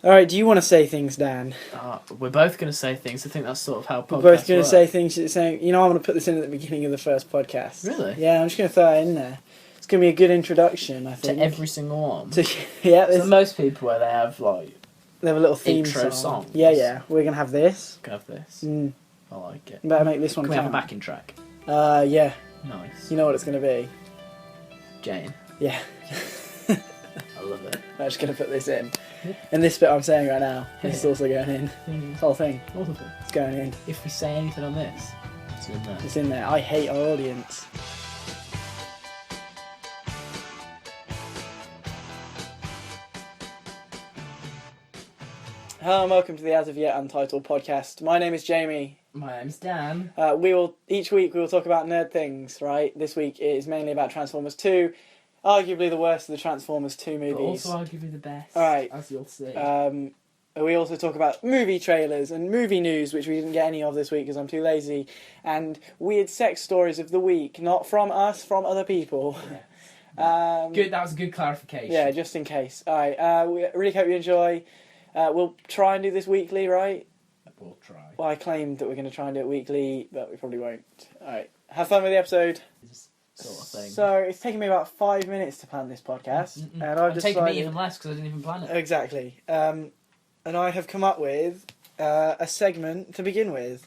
All right, do you want to say things, Dan? We're both going to say things. I think that's sort of how podcasts We're both going to work. say things saying, I'm going to put this in at the beginning of the first podcast. Really? Yeah, I'm just going to throw it in there. It's going to be a good introduction, I think. To every single one? Yeah. So most people where they have, they have a little theme intro song. songs. Yeah. We're going to have this. Can have this. I like it. Better make this one Can we count. have a backing track? Yeah. Nice. You know what it's going to be? Jane. Yeah. I love it. I'm just going to put this in. And this bit I'm saying right now, this is also going in. This whole thing. All of it. It's going in. If we say anything on this, it's in there. It's in there. I hate our audience. Hello and welcome to the As of Yet Untitled podcast. My name is Jamie. My name's Dan. Each week we will talk about nerd things, right? This week it is mainly about Transformers 2, arguably the worst of the Transformers 2 movies. But also arguably the best, Alright. as you'll see. We also talk about movie trailers and movie news, which we didn't get any of this week because I'm too lazy, and weird sex stories of the week, not from us, from other people. Yeah. Good. That was a good clarification. Yeah, just in case. Alright, we really hope you enjoy. We'll try and do this weekly, right? We'll try. Well, I claimed that we're going to try and do it weekly, but we probably won't. Alright, have fun with the episode. This sort of thing. So, it's taken me about 5 minutes to plan this podcast. And I've It's taken me even less because I didn't even plan it. Exactly. And I have come up with a segment to begin with.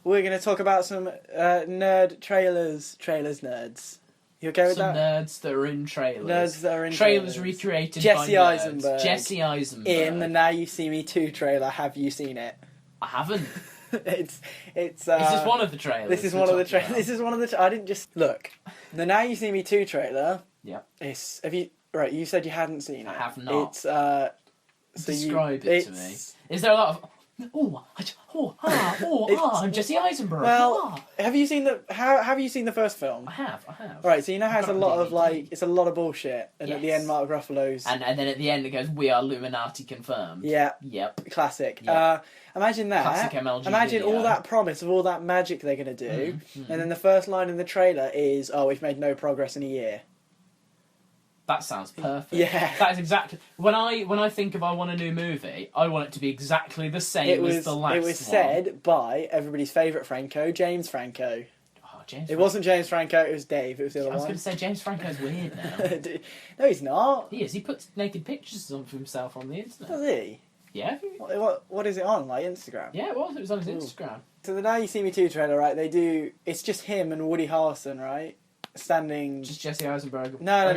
We're going to talk about some nerd trailers. Trailers nerds. You okay with Some that? nerds that are in trailers. Nerds that are in trailers. trailers. Recreated Jesse by nerds. Eisenberg. Jesse Eisenberg. In the Now You See Me 2 trailer, have you seen it? I haven't. It's. Is this one of the trailers? This is one of the trailers. This is one of the. I didn't just look. The Now You See Me 2 trailer. Yeah. It's. Have you? Right. You said you hadn't seen it. I have not. It's. Describe it to me. Is there a lot of? I'm Jesse Eisenberg. Well, have you seen the? Have you seen the first film? I have. Right, so you know how it's a I've lot got of DVD. it's a lot of bullshit, and at the Yes. end Mark Ruffalo's. And then at the end it goes, "We are Illuminati confirmed." Yeah. Yep. Classic. Yeah. Imagine that. Classic MLG Imagine video. all that promise of all that magic they're gonna do, Mm. and then the first line in the trailer is, "Oh, we've made no progress in a year." That sounds perfect. Yeah. That is exactly when I think of I want a new movie, I want it to be exactly the same as the last one. It was said by everybody's favourite Franco, James Franco. Oh, James. It wasn't James Franco. It was Dave. It was the other I was one. going to say James Franco's weird now. No, he's not. He is. He puts naked pictures of himself on the internet. Does he? Yeah. What is it on? Like Instagram? Yeah, it was. It was on his Ooh. Instagram. So the Now You See Me 2 trailer, right? It's just him and Woody Harrelson, right? Standing. Just Jesse Eisenberg. No.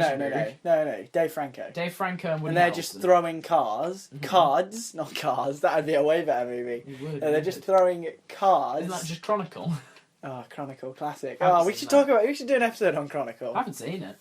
Dave Franco. Dave Franco and Woody And they're Harrelson. just throwing cards, not cars. That'd be a way better movie. It would, They're just throwing cards. Isn't that just Chronicle? Oh, Chronicle, classic. I haven't We seen should that. talk about. We should do an episode on Chronicle. I haven't seen it.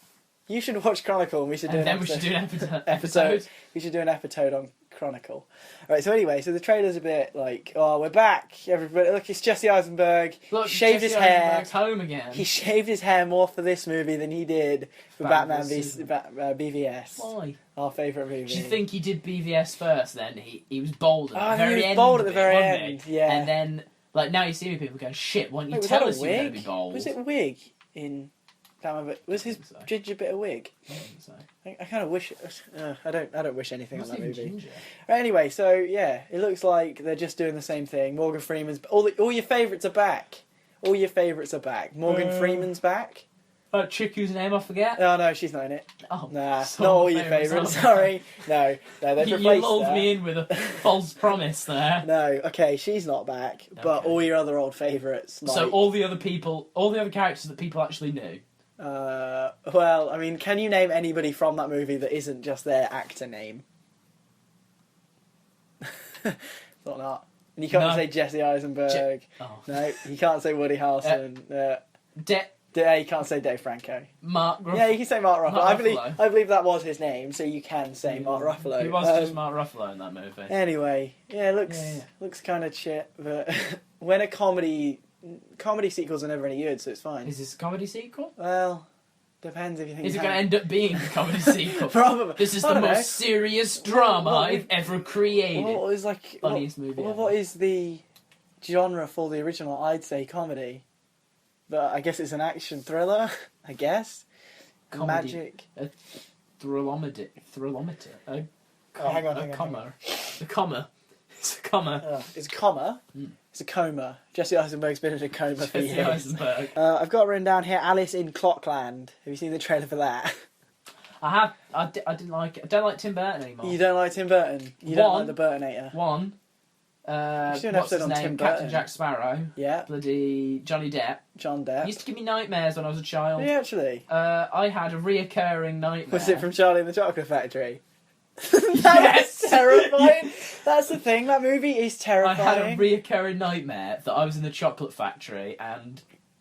You should watch Chronicle, and we should do And an then we episode. should do an episode. We should do an episode on Chronicle. Right. So anyway, so the trailer's a bit like, oh, we're back, everybody. Look, it's Jesse Eisenberg. Look, He shaved Jesse his hair. Eisenberg's home again. He shaved his hair more for this movie than he did for Batman BVS. Why? Our favourite movie. Do you think he did BVS first? Then he was bold at the he very was end. bold at of the it, very wasn't end, he? yeah. And then, Now You See Me, people going, shit. Why don't you Wait, was tell that a us you're going to wig? be bold? Was it a wig in Batman? Was his think so. ginger bit a wig? I think so. I kind of wish. I don't wish anything on Wasn't that even movie. ginger. Right, anyway, so yeah, it looks like they're just doing the same thing. Morgan Freeman's all your favourites are back. All your favourites are back. Morgan Freeman's back. Chick whose name I forget. Oh no, she's not in it. Oh, Nah, so not all your favourites favourites. are Sorry, no, they've You replaced lulled her. me in with a false promise there. No, okay, she's not back, but Okay. all your other old favourites. Like, So all the other characters that people actually knew. well, I mean, can you name anybody from that movie that isn't just their actor name? Thought not. And you can't No. say Jesse Eisenberg. Oh. No, you can't say Woody Harrelson. You can't say Dave Franco. Mark Ruffalo. Yeah, you can say Mark Ruffalo. Mark I believe that was his name, so you can say Mark Ruffalo. He was just Mark Ruffalo in that movie. Anyway, yeah, it looks kind of shit, but when a comedy sequels are never any good, so it's fine. Is this a comedy sequel? Well, depends if you think. Is it going to end up being a comedy sequel? Probably. This is I the don't know. most serious drama What- I've ever created. What was like? Funniest movie ever. What is the genre for the original? I'd say comedy, but I guess it's an action thriller. I guess. Comedy. Magic. A thrillometer. Hang on. Comma. The comma. It's a comma. It's a comma. It's a coma. Jesse Eisenberg's been in a coma for Jesse years. Eisenberg. I've got written down here Alice in Clockland. Have you seen the trailer for that? I didn't like it. I don't like Tim Burton anymore. You don't like Tim Burton? You don't like the Burtonator? One. should do an What's episode his on name? Tim Captain Burton. Jack Sparrow. Yeah. Bloody Johnny Depp. John He Depp. used to give me nightmares when I was a child. Yeah, actually. I had a reoccurring nightmare. Was it from Charlie and the Chocolate Factory? Yes! Was terrifying. That's the thing. That movie is I terrifying. had a reoccurring nightmare that I was in the chocolate factory and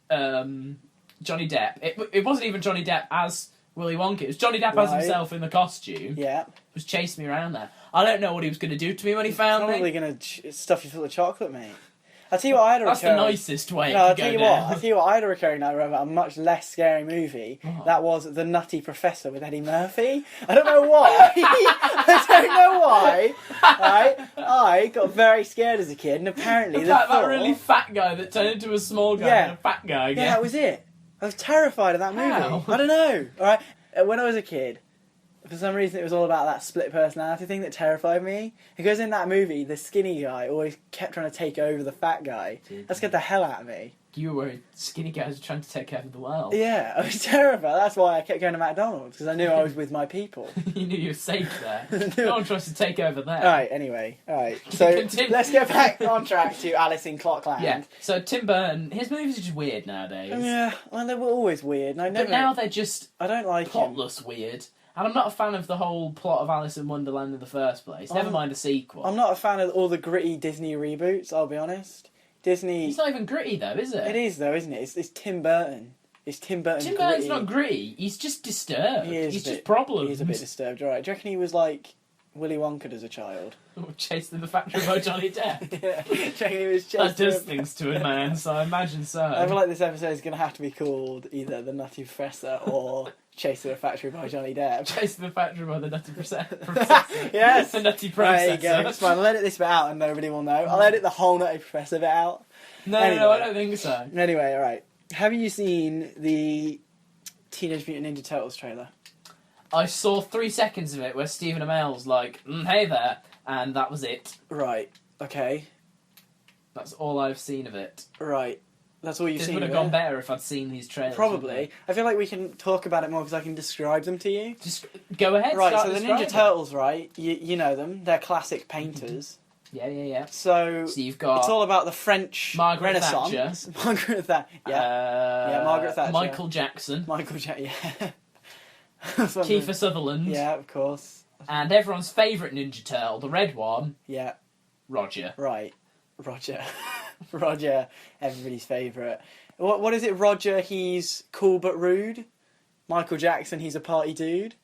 Johnny Depp. It wasn't even Johnny Depp as Willy Wonka. It was Johnny Depp as Right. himself in the costume. Yeah. Was chasing me around there. I don't know what he was going to do to me when he found Probably me. going to stuff you full of chocolate, mate. I'll tell you what, I had a That's the recurring... nicest way No, I'll to tell go you what. down. I'll tell you what. I had a recurring nightmare about a much less scary movie. What? That was The Nutty Professor with Eddie Murphy. I don't know why. I don't know why. Right? I got very scared as a kid, and apparently that really fat guy that turned into a small guy Yeah. and a fat guy again. Yeah, that was it. I was terrified of that movie. How? I don't know. All right. When I was a kid, for some reason, it was all about that split personality thing that terrified me. Because in that movie, the skinny guy always kept trying to take over the fat guy. That scared the hell out of me. You were worried skinny guys were trying to take over the world. Yeah, I was terrified. That's why I kept going to McDonald's, because I knew I was with my people. You knew you were safe there. No one tries to take over there. Alright, anyway. Alright. So, Continue. let's get back on track to Alice in Clockland. Yeah. So Tim Burton, his movies are just weird nowadays. Yeah, well, they were always weird, and I never... But now they're just I don't like them. plotless weird. And I'm not a fan of the whole plot of Alice in Wonderland in the first place. Never mind a sequel. I'm not a fan of all the gritty Disney reboots, I'll be honest. Disney... It's not even gritty though, is it? It is, though, isn't it? It's Tim Burton. It's Tim Burton Tim gritty. Burton's not gritty. He's just disturbed. He is He's a just bit- problems. He's a bit disturbed, right. Do you reckon he was like Willy Wonka as a child? Chased in the factory by Johnny Depp. Yeah. Do you reckon he was That does chasing... things to a man, so I imagine so. I feel like this episode is going to have to be called either The Nutty Professor or Chased to the Factory by Johnny Depp. Chased in the factory by the Nutty Processor. Yes! The Nutty There you Processor. go. It's fine. I'll edit this bit out and nobody will know. I'll edit the whole Nutty Professor bit out. No, Anyway. no, I don't think so. Anyway, alright. Have you seen the Teenage Mutant Ninja Turtles trailer? I saw 3 seconds of it where Stephen Amell's like, hey there, and that was it. Right. Okay. That's all I've seen of it. Right. That's all you've This seen would have of gone it? better if I'd seen these trailers. Probably. I feel like we can talk about it more because I can describe them to you. Just go ahead. Right, start so the describing. Ninja Turtles, right? You know them. They're classic painters. Yeah. So So you've got it's all about the French Margaret Renaissance. Margaret Thatcher. Yeah. yeah, Margaret Thatcher. Michael Jackson, Michael Jackson. Yeah. Kiefer Sutherland, Yeah, of course. and everyone's favourite Ninja Turtle, the red one, Yeah. Roger. Right. Roger. Roger. Everybody's favourite. What is it? Roger, he's cool but rude. Michael Jackson, he's a party dude.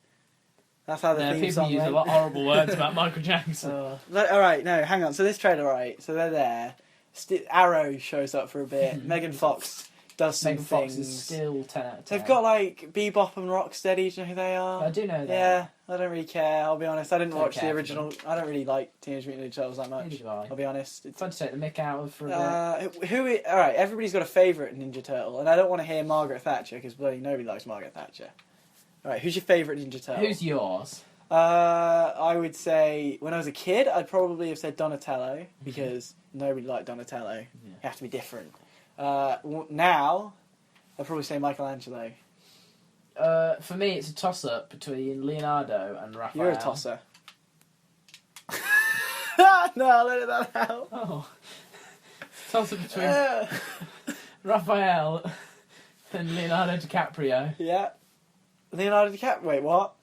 That's how the theme People song use a went. lot of horrible words about Michael Jackson. Alright, no, hang on. So this trailer, right, so they're there. Arrow shows up for a bit. Megan Fox does some Megan Fox things. is still 10 out of 10. They've got like Bebop and Rocksteady. Do you know who they are? I do know that. Yeah, I don't really care. I'll be honest. I didn't Don't watch the care for original. I don't really like Teenage Mutant Ninja Turtles that much. Neither do I. I'll be honest. It's fun to take the mick out of for a bit. All right, everybody's got a favourite Ninja Turtle, and I don't want to hear Margaret Thatcher because bloody nobody likes Margaret Thatcher. All right, who's your favourite Ninja Turtle? Who's yours? I would say when I was a kid, I'd probably have said Donatello because nobody liked Donatello. Yeah. You have to be different. Now, I'd probably say Michelangelo. For me, it's a toss-up between Leonardo and Raphael. You're a tosser. No, I'll edit that out. Oh. Toss-up between Raphael and Leonardo DiCaprio. Yeah. Leonardo DiCaprio. Wait, what?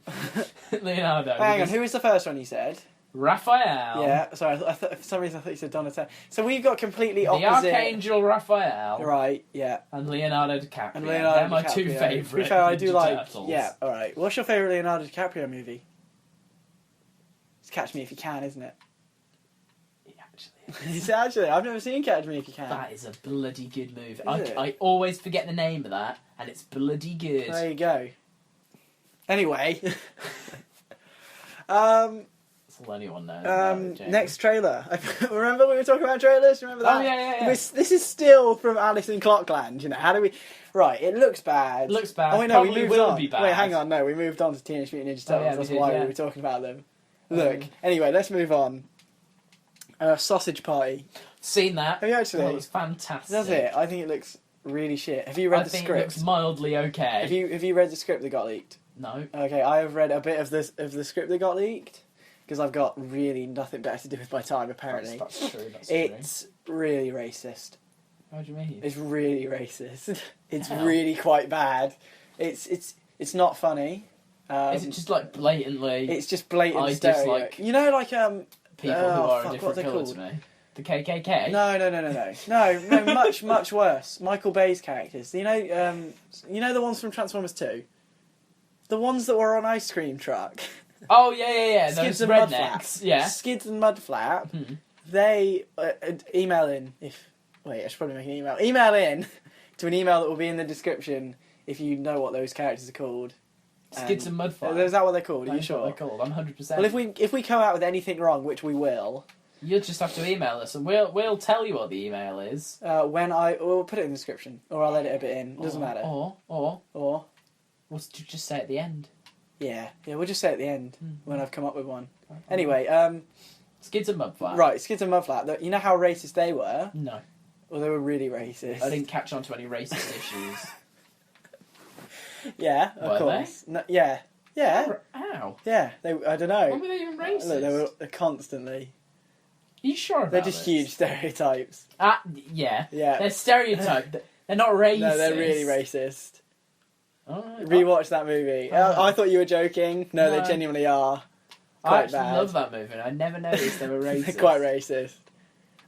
Leonardo. Hang on, because who was the first one you said? Raphael. Yeah, sorry, for some reason I thought you said Donatello. So we've got completely The opposite... Archangel Raphael. Right, yeah. And Leonardo DiCaprio. And Leonardo They're my DiCaprio. two To be favourite fair, I do Ninja like... Turtles. Yeah, alright. What's your favourite Leonardo DiCaprio movie? It's Catch Me If You Can, isn't it? It actually is. It's actually... I've never seen Catch Me If You Can. That is a bloody good movie. Is it? I always forget the name of that, and it's bloody good. There you go. Anyway... That's the only one now. next trailer. Remember we were talking about trailers? Remember that? Oh, yeah. This is still from Alice in Clockland, you know. How do we... Right, it looks bad. It looks bad. Oh, wait, no, we Probably moved will on. be bad. Wait, hang on, no, we moved on to Teenage Mutant Ninja Turtles. Oh, yeah, we That's did, why yeah. we were talking about them. Look, anyway, let's move on. Sausage Party. Seen that? Have you actually? Oh, it was fantastic. Does it? I think it looks really shit. Have you read I the think script? it looks mildly okay. Have you read the script that got leaked? No. Okay, I have read a bit of the script that got leaked because I've got really nothing better to do with my time. Apparently, That's true. That's it's really racist. How do you mean? It's really racist. It's How? really quite bad. It's not funny. Is it just like blatantly It's just blatant I stereo. dislike You know, like people who oh, are fuck, a different what are they colour to called? me? The KKK? No, much worse. Michael Bay's characters. You know the ones from Transformers 2? The ones that were on Ice Cream Truck. Oh, yeah. Skids Those and rednecks. Mudflap. Yeah. Skids and Mudflap. Hmm. They email in if... Wait, I should probably make an email. Email in to an email that will be in the description if you know what those characters are called. Skids and Mudflap. Is that what they're called? Are you That's what sure? they're called. I'm 100%. Well, if we come out with anything wrong, which we will... You'll just have to email us, and we'll tell you what the email is. We'll put it in the description, or I'll edit a bit in. Doesn't matter. Or Or we'll just say at the end. yeah, we'll just say at the end when I've come up with one. Okay. Anyway, Skids and Mudflap. right, Skids and Mudflap. You know how racist they were? No, Well, they were really racist. I didn't catch on to any racist issues. Yeah, Were of course. No, yeah. How? Yeah. I don't know. When were they even racist? Look, they were constantly. Are you sure about They're just this? huge stereotypes. Yeah. Yeah. They're stereotyped. They're not racist. No, they're really racist. Alright. Rewatch that movie. Oh. I thought you were joking. No, No. they genuinely are. I Quite actually bad. love that movie. And I never noticed they were racist. They're quite racist.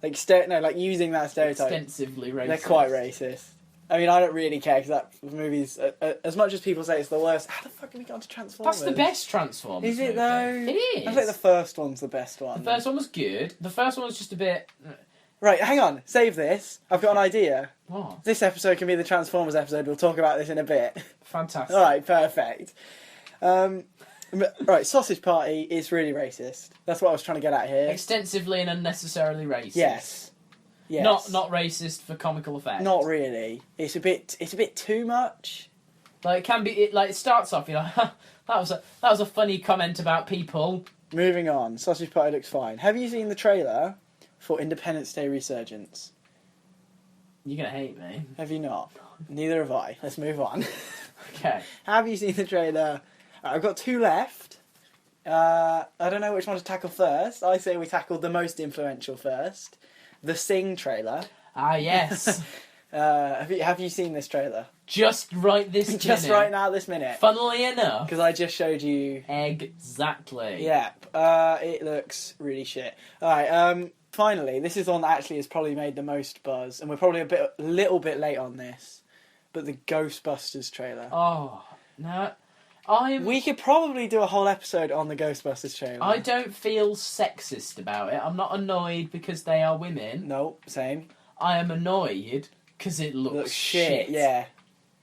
Like using that stereotype. Extensively racist. They're quite racist. I mean, I don't really care because that movie's as much as people say it's the worst. How the fuck have we gone to Transformers? That's the best Transformers. Is it movie. though? It is. I think the first one's the best one. The first one was good. The first one was just a bit. Right, hang on. Save this. I've got an idea. What? This episode can be the Transformers episode. We'll talk about this in a bit. Fantastic. All right, perfect. Right, Sausage Party is really racist. That's what I was trying to get at here. Extensively and unnecessarily racist. Yes. Yes. Not racist for comical effect. Not really. It's a bit too much. Like it can be. It starts off. You're like, that was a funny comment about people. Moving on. Sausage Party looks fine. Have you seen the trailer for Independence Day Resurgence? You're gonna hate me. Have you not? Neither have I. Let's move on. Okay. Have you seen the trailer? I've got two left. I don't know which one to tackle first. I say we tackle the most influential first. The Sing trailer. Ah yes. Have you seen this trailer? Just right this minute. Just right now, this minute. Funnily enough. Because I just showed you. Exactly. Yeah. It looks really shit. Alright, finally, this is one that actually has probably made the most buzz, and we're probably a little bit late on this, but the Ghostbusters trailer. Oh no. We could probably do a whole episode on the Ghostbusters trailer. I don't feel sexist about it. I'm not annoyed because they are women. No, same. I am annoyed because it looks shit. Yeah.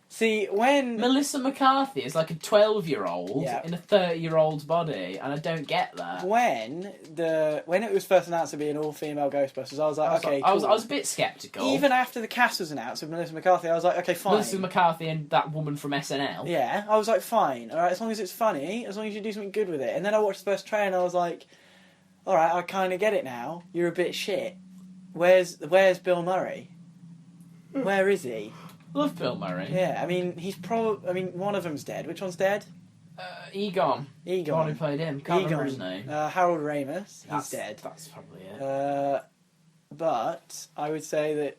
See, when... Melissa McCarthy is like a 12-year-old Yeah. in a 30-year-old's body, and I don't get that. When it was first announced to be an all-female Ghostbusters, I was like, okay, I cool. was a bit sceptical. Even after the cast was announced with Melissa McCarthy, I was like, okay, fine. Melissa McCarthy and that woman from SNL. Yeah, I was like, fine. All right, as long as it's funny, as long as you do something good with it. And then I watched the first trailer, and I was like, all right, I kind of get it now. You're a bit shit. Where's Bill Murray? Where is he? Love Bill Murray. Yeah, I mean, one of them's dead. Which one's dead? Egon. The one who played him. Can't remember his name. Harold Ramis. He's dead. That's probably it. But I would say that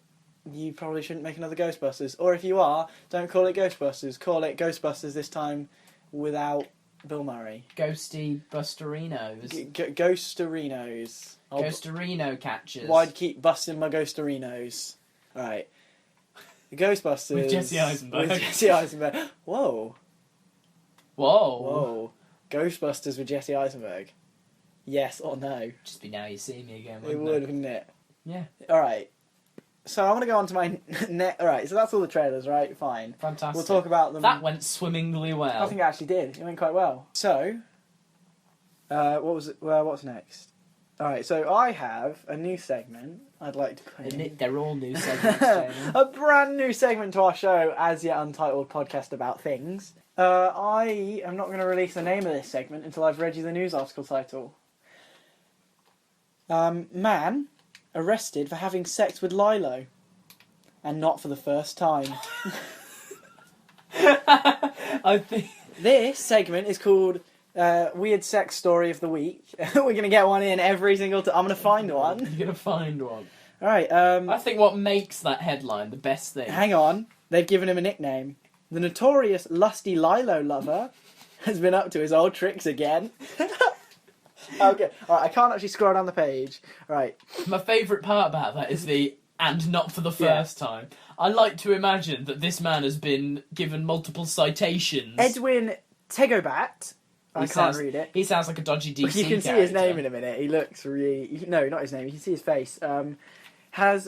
you probably shouldn't make another Ghostbusters. Or if you are, don't call it Ghostbusters. Call it Ghostbusters this time without Bill Murray. Ghosty Busterinos. Ghosterinos. Ghosterino catchers. Why'd keep busting my Ghosterinos? Right. The Ghostbusters. With Jesse Eisenberg. With Jesse Eisenberg. Whoa. Whoa. Ghostbusters with Jesse Eisenberg. Yes or no? Just be Now You See Me again, It wouldn't would, wouldn't it? Yeah. Alright. So I want to go on to my Alright, so that's all the trailers, right? Fine. Fantastic. We'll talk about them. That went swimmingly well. I think it actually did. It went quite well. So, what's next? Alright, so I have a new segment I'd like to put in. Admit they're all new segments, Jamie. A brand new segment to our show, As Yet Untitled Podcast About Things. I am not going to release the name of this segment until I've read you the news article title. Man arrested for having sex with Lilo. And not for the first time. I think... This segment is called Weird Sex Story of the Week. We're going to get one in every single time. I'm going to find one. You're going to find one. Alright, I think what makes that headline the best thing... Hang on. They've given him a nickname. The notorious lusty Lilo lover has been up to his old tricks again. Okay, alright, I can't actually scroll down the page. Right. My favourite part about that is the "and not for the first time." I like to imagine that this man has been given multiple citations. Edwin Tegobat. I can't read it. He sounds like a dodgy DC You can see character. his name in a minute. He looks really... No, not his name. You can see his face. Has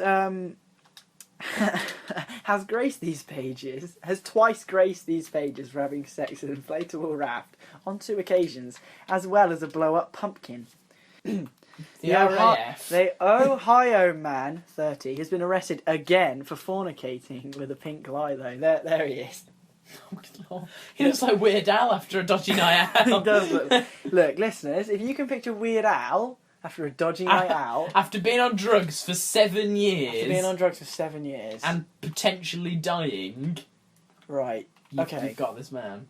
graced these pages. Has twice graced these pages for having sex with an inflatable raft on 2 occasions, as well as a blow-up pumpkin. The RAF. The Ohio man, 30, has been arrested again for fornicating with a pink Lilo. There he is. He looks like Weird Al after a dodgy night out. He does look. Look, listeners, if you can picture Weird Al after a dodgy night out... After being on drugs for 7 years... After being on drugs for 7 years... And potentially dying... Right, okay. You've got this man.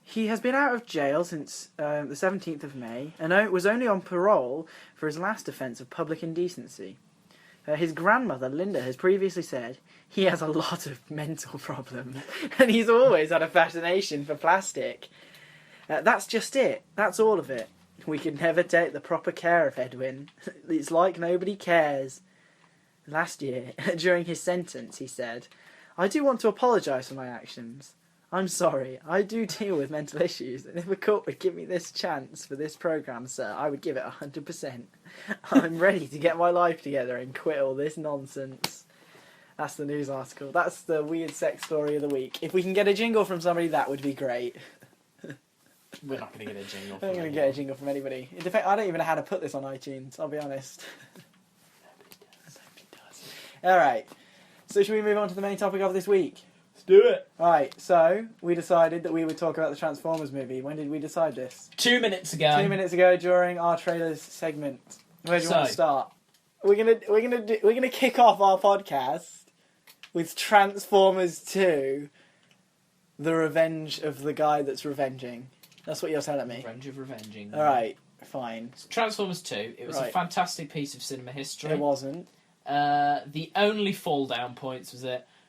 He has been out of jail since the 17th of May and was only on parole for his last offence of public indecency. His grandmother, Linda, has previously said he has a lot of mental problems and he's always had a fascination for plastic. That's just it. That's all of it. We could never take the proper care of Edwin. It's like nobody cares. Last year, during his sentence, he said, "I do want to apologise for my actions. I'm sorry, I do deal with mental issues, and if a court would give me this chance for this programme, sir, I would give it 100%. I'm ready to get my life together and quit all this nonsense." That's the news article. That's the Weird Sex Story of the Week. If we can get a jingle from somebody, that would be great. We're not going to get a jingle I'm not going to get a jingle from anybody. I don't even know how to put this on iTunes, I'll be honest. Nobody does. Alright, so should we move on to the main topic of this week? Do it. Right, so we decided that we would talk about the Transformers movie. When did we decide this? 2 minutes ago. 2 minutes ago during our trailers segment. Where do you want to start? We're gonna kick off our podcast with Transformers 2: The Revenge of the Guy That's Revenging. That's what you're telling me. Revenge of Revenging. All right, fine. Transformers 2. It was a fantastic piece of cinema history. It wasn't. The only fall down points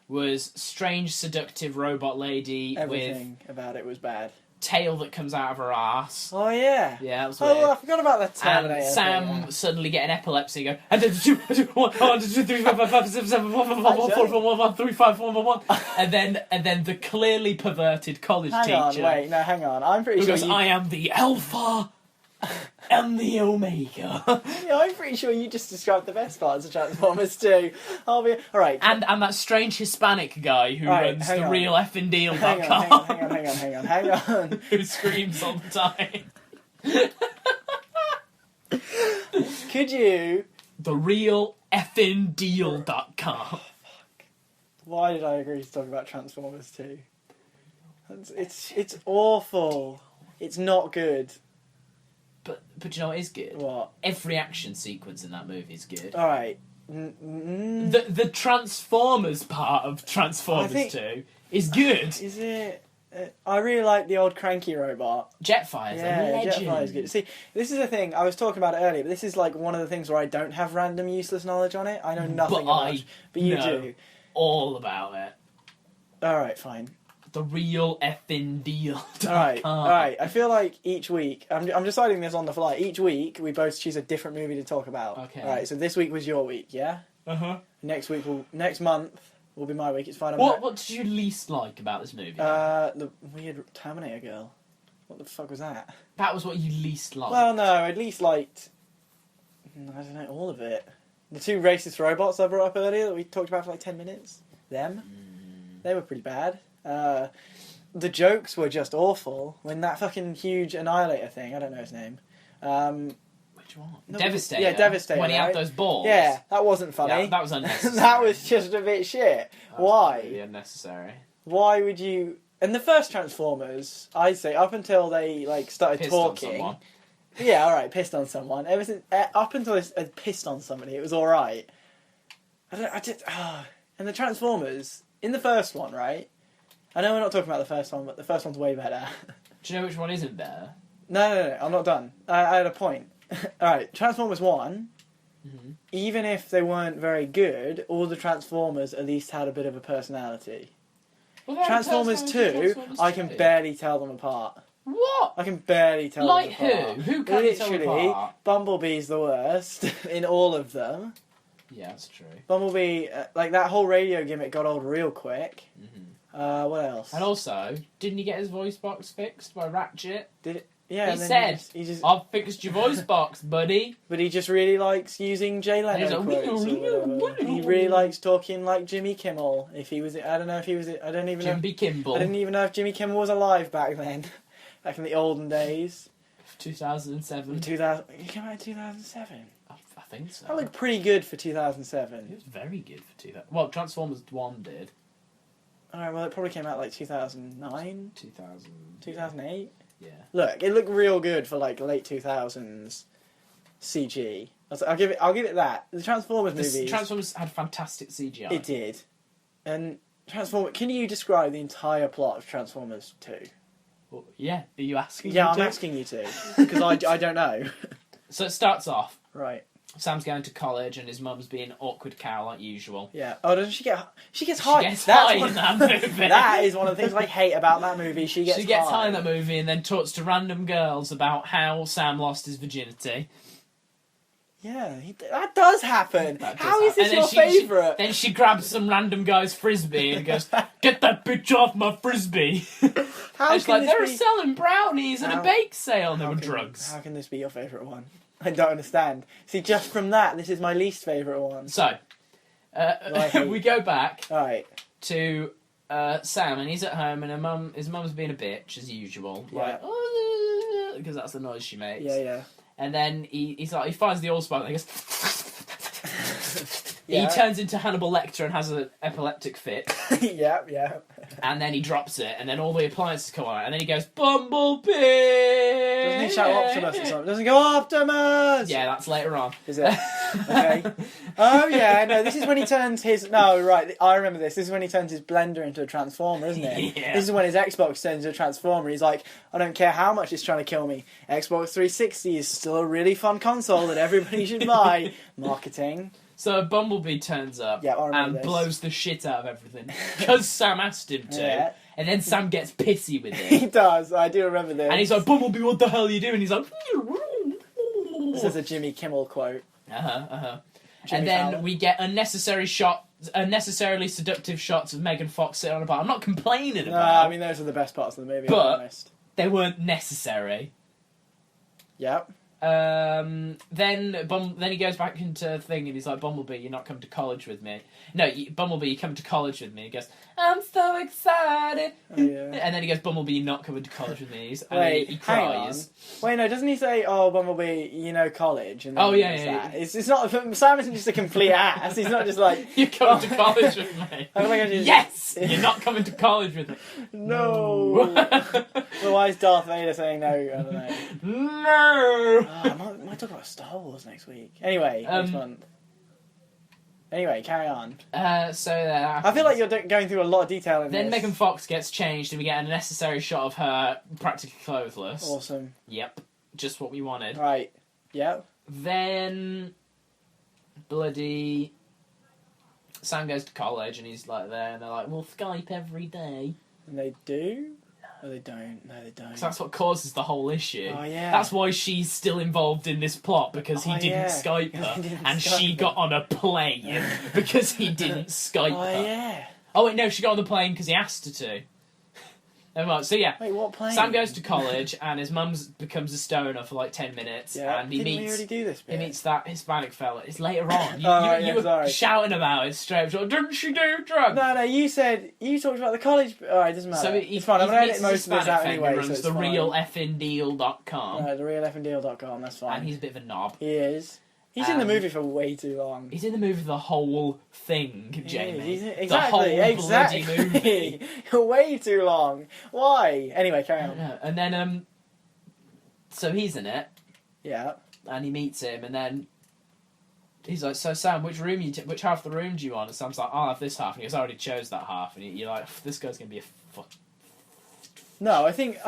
was strange, seductive robot lady Everything about it was bad. Tail that comes out of her arse. Oh yeah. Yeah, that was weird. Oh, I forgot about that Terminator. And Sam thing. suddenly getting epilepsy. Go and then 2, 1, 2, 3, 4, 5, 6, 7, 4, 5, 4, 4, 1, 3, 5, 4, 1, and then the clearly perverted college teacher. Hang on. I'm pretty sure I am the Alpha and the Omega. Yeah, I'm pretty sure you just described the best parts of Transformers 2. Alright. And that strange Hispanic guy who runs the real effing deal.com. Hang on. Who screams all the time. Could you... The real effing deal.com. Why did I agree to talk about Transformers 2? It's awful. It's not good. But you know what is good? What? Every action sequence in that movie is good. Alright. The Transformers part of Transformers 2 is good. Is it? I really like the old cranky robot. Jetfire's a legend. Jetfire's good. See, this is the thing, I was talking about it earlier, but this is like one of the things where I don't have random useless knowledge on it. I know nothing about it. But you do. All about it. Alright, fine. The real effing deal. Alright. I feel like each week, I'm deciding this on the fly. Each week, we both choose a different movie to talk about. Okay. Alright, so this week was your week, yeah? Uh-huh. Next month will be my week. It's fine. What did you least like about this movie? The weird Terminator girl. What the fuck was that? That was what you least liked. Well, no, I at least liked... I don't know, all of it. The 2 racist robots I brought up earlier that we talked about for like 10 minutes. Them. They were pretty bad. The jokes were just awful. When that fucking huge Annihilator thing, I don't know his name. Which one? No, Devastator. Yeah, Devastator. When he had those balls. Yeah, that wasn't funny. Yeah, that was unnecessary. That was just a bit shit. Why? Really unnecessary. Why would you... In the first Transformers, I'd say, up until they like started Pissed talking... on Yeah, alright, pissed on someone. Ever since, up until this, pissed on somebody, it was alright. And the Transformers, in the first one, right? I know we're not talking about the first one, but the first one's way better. Do you know which one isn't better? No, I'm not done. I had a point. Alright, Transformers 1, even if they weren't very good, all the Transformers at least had a bit of a personality. Well, Transformers 2, Transformers I can 2. barely tell them apart. What? I can barely tell Like them apart. who? Who can you tell Literally, apart? Bumblebee's the worst in all of them. Yeah, that's true. Bumblebee, like that whole radio gimmick got old real quick. What else? And also, didn't he get his voice box fixed by Ratchet? Did it? Yeah, He and then said, he just I've fixed your voice box, buddy. but he just really likes using Jay And he's Leno like, quotes or whatever. He really likes talking like Jimmy Kimmel. If he was, I don't know if he was. I don't even know. Jimmy Kimball. I didn't even know if Jimmy Kimmel was alive back then. Back in the olden days. 2007. 2000. He came out in 2007. I think so. That looked pretty good for It 2007. was very good for 2000. Well, Transformers 1 did. Alright, well, it probably came out like 2009, 2000. 2008. Yeah. Look, it looked real good for like late 2000s CG. I'll give it that. The Transformers movies. Transformers had fantastic CGI. It did. And Transformers. Can you describe the entire plot of Transformers 2? Well, yeah, are you asking Yeah, me I'm to? asking you to because I don't know. So it starts off. Right. Sam's going to college and his mum's being awkward cow like usual. Yeah. Oh, doesn't she get? She gets high. She gets That's high one- in that movie. That is one of the things I hate about that movie. She gets high in that movie and then talks to random girls about how Sam lost his virginity. Yeah, that does happen. That does How is happen. this And your then favourite? Then she grabs some random guy's frisbee and goes, "Get that bitch off my frisbee!" How And she's can like, this "They were be- selling brownies at How- a bake sale, and there how were can- drugs." How can this be your favourite one? I don't understand. See, just from that, this is my least favourite one. So, we go back Alright. to Sam, and he's at home, and his mum's being a bitch as usual, like, because that's the noise she makes. Yeah. And then he's like, he finds the allspark, and he goes. Yeah. He turns into Hannibal Lecter and has an epileptic fit, yeah. and then he drops it, and then all the appliances come on, and then he goes, Bumblebee! Doesn't he shout Optimus or something? Doesn't he go Optimus? Yeah, that's later on. Is it? Okay. Oh yeah, no, this is when he turns his... No, right, I remember this. This is when he turns his blender into a transformer, isn't it? Yeah. This is when his Xbox turns into a transformer. He's like, I don't care how much it's trying to kill me. Xbox 360 is still a really fun console that everybody should buy. Marketing. So Bumblebee turns up Yeah, I remember and this. blows the shit out of everything, because Sam asked him to, Yeah. and then Sam gets pissy with He it, does, I do remember this. and he's like, Bumblebee, what the hell are you doing? He's like... This is a Jimmy Kimmel quote. Jimmy And then Fallon. we get unnecessarily seductive shots of Megan Fox sitting on a bar. I'm not complaining No, about I mean, those are the best parts of the movie, But- I'll be honest. they weren't necessary. Yep. Then he goes back into thing and he's like, Bumblebee, you're not coming to college with me. No, Bumblebee, you come to college with me. He goes, I'm so excited. Oh, yeah. And then he goes, Bumblebee, you're not coming to college with me. And Wait, he hang on. cries. Wait, no, doesn't he say, "Oh, Bumblebee, you know college"? And then Oh, he yeah, does yeah, that? It's not. Sam isn't just a complete ass. He's not just like, You're coming to college with me. Oh my God, you- Yes! You're not coming to college with me. no. Well, why is Darth Vader saying no? I don't know. No! Oh, I might talk about Star Wars next week. Anyway, next month. Anyway, carry on. So that I feel like you're going through a lot of detail in Then this. Megan Fox gets changed and we get a necessary shot of her practically clothless. Awesome. Yep. Just what we wanted. Right. Yep. Then bloody Sam goes to college and he's like there and they're like, we'll Skype every day. And they do? No, they don't. No, they don't. So that's what causes the whole issue. Oh, yeah. That's why she's still involved in this plot, because he Oh, didn't yeah. Skype He her, didn't and Skype she her. got on a plane because he didn't Skype Oh, her. yeah. Oh wait, no, she got on the plane because he asked her to. Never mind. So yeah, Wait, what plane? Sam goes to college and his mum becomes a stoner for like 10 minutes, Yeah. and he Didn't we meets already do this bit? he meets that Hispanic fella. It's later on. You, Oh, you, yeah, you were sorry. shouting about it straight up. Didn't she do drugs? No, you talked about the college. Alright, it doesn't matter. So it's fine. I'm going to meets edit most of this Hispanic out thing anyway. who So runs it's the fine. realeffingdeal.com, No, the realeffingdeal.com, that's fine. and he's a bit of a knob. He is. He's in the Um, movie for way too long. He's in the movie the whole thing, He Jamie. is. The Exactly, whole bloody movie. Way too long. Why? Anyway, carry I don't on. know. And then, so he's in it, Yeah. And he meets him, and then he's like, "So Sam, which half of the room do you want?" And Sam's like, "I'll have this half." And he goes, "I already chose that half." And you're like, "This guy's gonna be a fuck." No, I think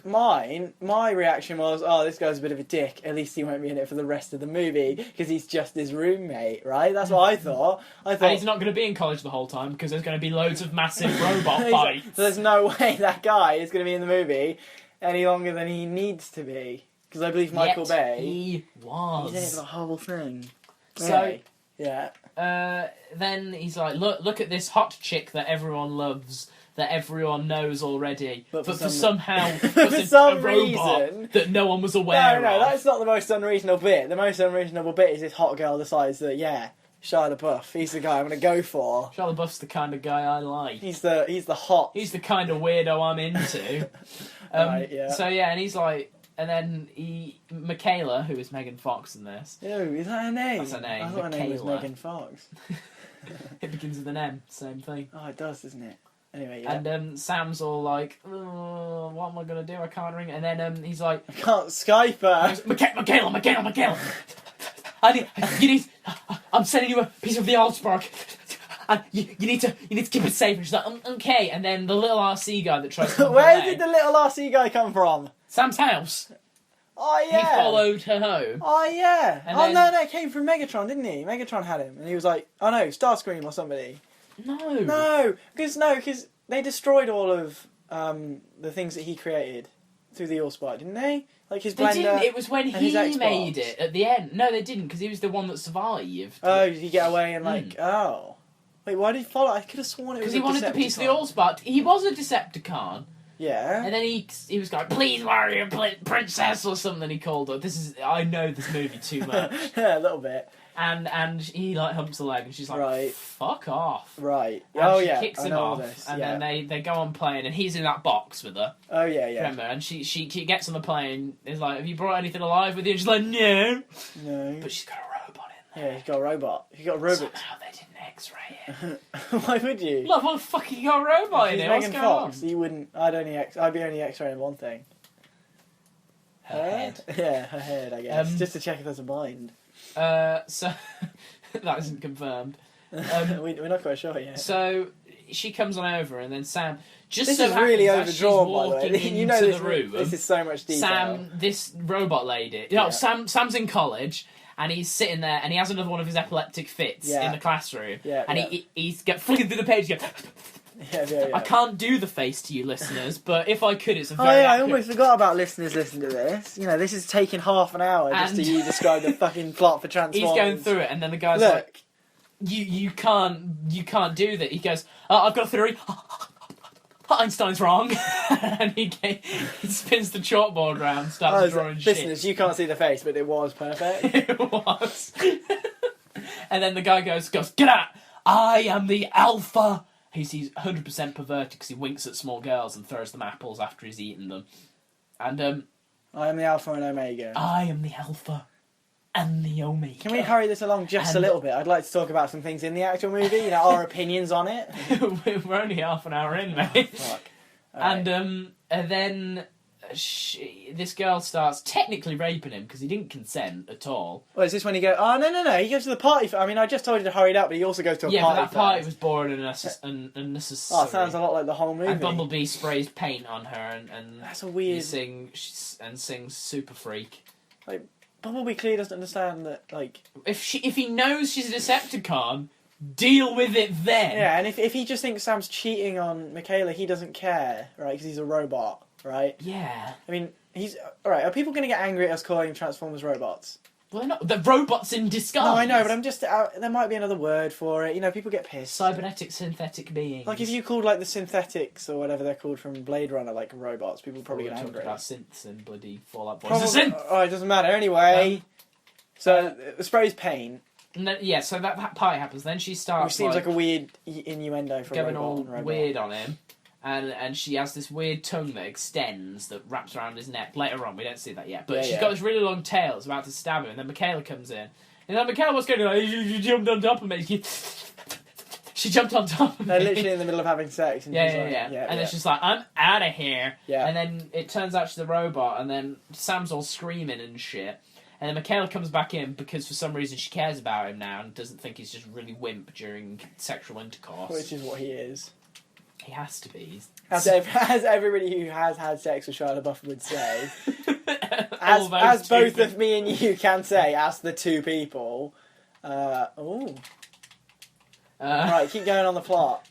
my reaction was, oh, this guy's a bit of a dick. At least he won't be in it for the rest of the movie because he's just his roommate, right? That's what I thought. And he's not going to be in college the whole time because there's going to be loads of massive robot fights. So there's no way that guy is going to be in the movie any longer than he needs to be. Because I believe Michael Bay. He was. He's in it for the whole thing. So yeah. Then he's like, look at this hot chick that everyone loves, that everyone knows already, but for some reason that no one was aware of. No, that's not the most unreasonable bit. The most unreasonable bit is this hot girl decides that, Shia LaBeouf, he's the guy I'm going to go for. Shia LaBeouf's the kind of guy I like. He's the hot. He's the kind of weirdo I'm into. Right, yeah. So yeah, and he's like, and then Michaela, who is Megan Fox in this. Ew, is that her name? That's her name. I thought her name was Megan Fox. It begins with an M, same thing. Oh, it does, doesn't it? Anyway, yeah. And Sam's all like, oh, what am I going to do? I can't ring. And then he's like... I can't Skype her. Michaela. I'm sending you a piece of the Allspark. And you need to keep it safe. And she's like, okay. And then the little RC guy that tries to Where did the little RC guy come from? Sam's house. Oh, yeah. He followed her home. Oh, yeah. And no, it came from Megatron, didn't he? Megatron had him. And he was like, oh, no, Starscream or somebody. No, because they destroyed all of the things that he created through the Allspark, didn't they? Like his blender. They didn't. It was when he made it at the end. No, they didn't, because he was the one that survived. Oh, did he get away and oh. Wait, why did he follow? I could have sworn it was because he wanted the piece of the Allspark. He was a Decepticon. Yeah. And then he was going, please marry a princess or something he called her. I know this movie too much. Yeah, a little bit. And he like humps a leg and she's like, right. Fuck off. Right. And she kicks him off. And then they go on playing and he's in that box with her. Oh yeah, yeah. Remember? And she gets on the plane, is like, have you brought anything alive with you? And she's like, no. No. But she's got a robot in there. Yeah, he's got a robot. He's got a robot. Somehow they didn't X-ray it. Why would you? Look, what the fuck, you got a robot in it? What's Megan going Fox. on? You wouldn't. I'd be only X-raying one thing. Her head. Yeah, her head, I guess. Just to check if there's a mind. So that isn't confirmed. We're not quite sure yet. So she comes on over, and then Sam. This is really overdrawn, by the way. You know this, the room. This is so much detail. Sam, this robot lady. No, Sam's in college, and he's sitting there, and he has another one of his epileptic fits in the classroom. Yeah, and he's flicking through the page. He goes, yeah. I can't do the face to you, listeners, but if I could, it's a very. Oh yeah, I almost forgot about listeners listening to this. You know, this is taking half an hour just to you describe the fucking plot for Transformers. He's going through it, and then the guy's like, "You can't do that." He goes, "I've got a theory." Einstein's wrong. And he spins the chalkboard round, starts drawing shit. Listeners, you can't see the face, but it was perfect. It was. And then the guy goes, get out! I am the alpha! He's 100% perverted because he winks at small girls and throws them apples after he's eaten them. And, I am the alpha and omega. I am the alpha and the omega. Can we hurry this along just a little bit? I'd like to talk about some things in the actual movie, you know, our opinions on it. We're only half an hour in, mate. Oh, fuck. And then this girl starts technically raping him because he didn't consent at all. Well, is this when he goes, oh, no, he goes to the party. I mean, I just told you to hurry it up, but he also goes to a party. Yeah, but that party first. was boring and unnecessary. Oh, it sounds a lot like the whole movie. And Bumblebee sprays paint on her and that's a weird... sings Super Freak. Like, Bumblebee clearly doesn't understand that, like... If he knows she's a Decepticon, deal with it then. Yeah, and if he just thinks Sam's cheating on Michaela, he doesn't care, right, because he's a robot, right? Yeah. I mean, alright, are people going to get angry at us calling Transformers robots? Well, they're not. They're robots in disguise. No, I know, but I'm just... there might be another word for it. You know, people get pissed. Cybernetic synthetic beings. Like, if you called, like, the synthetics, or whatever they're called from Blade Runner, like, robots, people would probably get angry. About synths and bloody Fallout Boys. Oh, it doesn't matter. Anyway... So, the spray's pain. Yeah, so that party happens. Then she starts... Which seems like a weird innuendo for going a all robot. weird on him. And she has this weird tongue that extends, that wraps around his neck. Later on, we don't see that yet. But she's got this really long tail. It's about to stab him. And then Michaela comes in. And then Michaela, what's going on? You jumped on top of me. She jumped on top of me. They're literally in the middle of having sex. And yeah. And then she's like, I'm out of here. Yeah. And then it turns out she's a robot. And then Sam's all screaming and shit. And then Michaela comes back in because for some reason she cares about him now and doesn't think he's just really wimp during sexual intercourse. Which is what he is. He has to be. As everybody who has had sex with Shia LaBeouf would say. As both of me and you can say, as the two people. Right, keep going on the plot.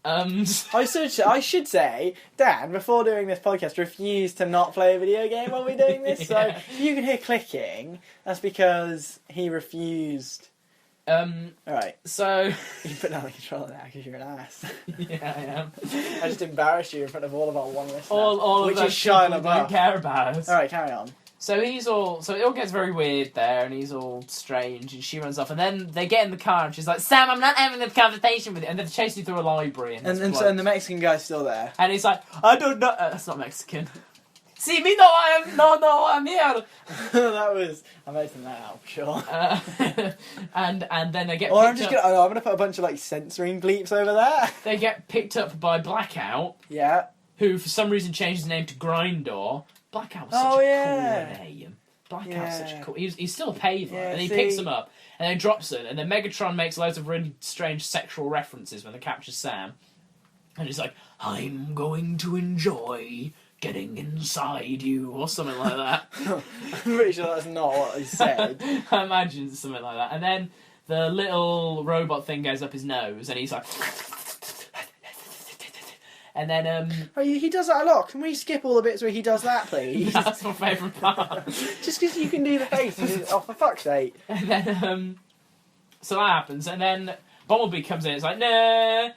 I should say, Dan, before doing this podcast, refused to not play a video game while we're doing this. So if you can hear clicking, that's because he refused. Alright. So you can put down the controller now because you're an ass. Yeah, I am. I just embarrassed you in front of all of our one listeners. All which of is Shia people LaBeouf. don't care about us. Alright, carry on. So it all gets very weird there, and he's all strange, and she runs off, and then they get in the car, and she's like, Sam, I'm not having a conversation with you, and then they chase you through a library, and the Mexican guy's still there. And he's like, I don't know, that's not Mexican. See me? No, I'm here. That was, I'm editing that out, sure. And then they get I'm picked going up. to put a bunch of, censoring bleeps over there. They get picked up by Blackout, Yeah. who for some reason changed his name to Grindor. Blackout was such a cool name. Blackout's such a cool... He's still a paver, and he picks him up, and then drops it, and then Megatron makes loads of really strange sexual references when they capture Sam. And he's like, I'm going to enjoy getting inside you, or something like that. I'm pretty sure that's not what he said. I imagine it's something like that. And then the little robot thing goes up his nose, and he's like... And then, he does that a lot. Can we skip all the bits where he does that, please? That's my favourite part. Just because you can do the face. Oh, for fuck's sake. And then, so that happens, and then Bumblebee comes in, it's like, no,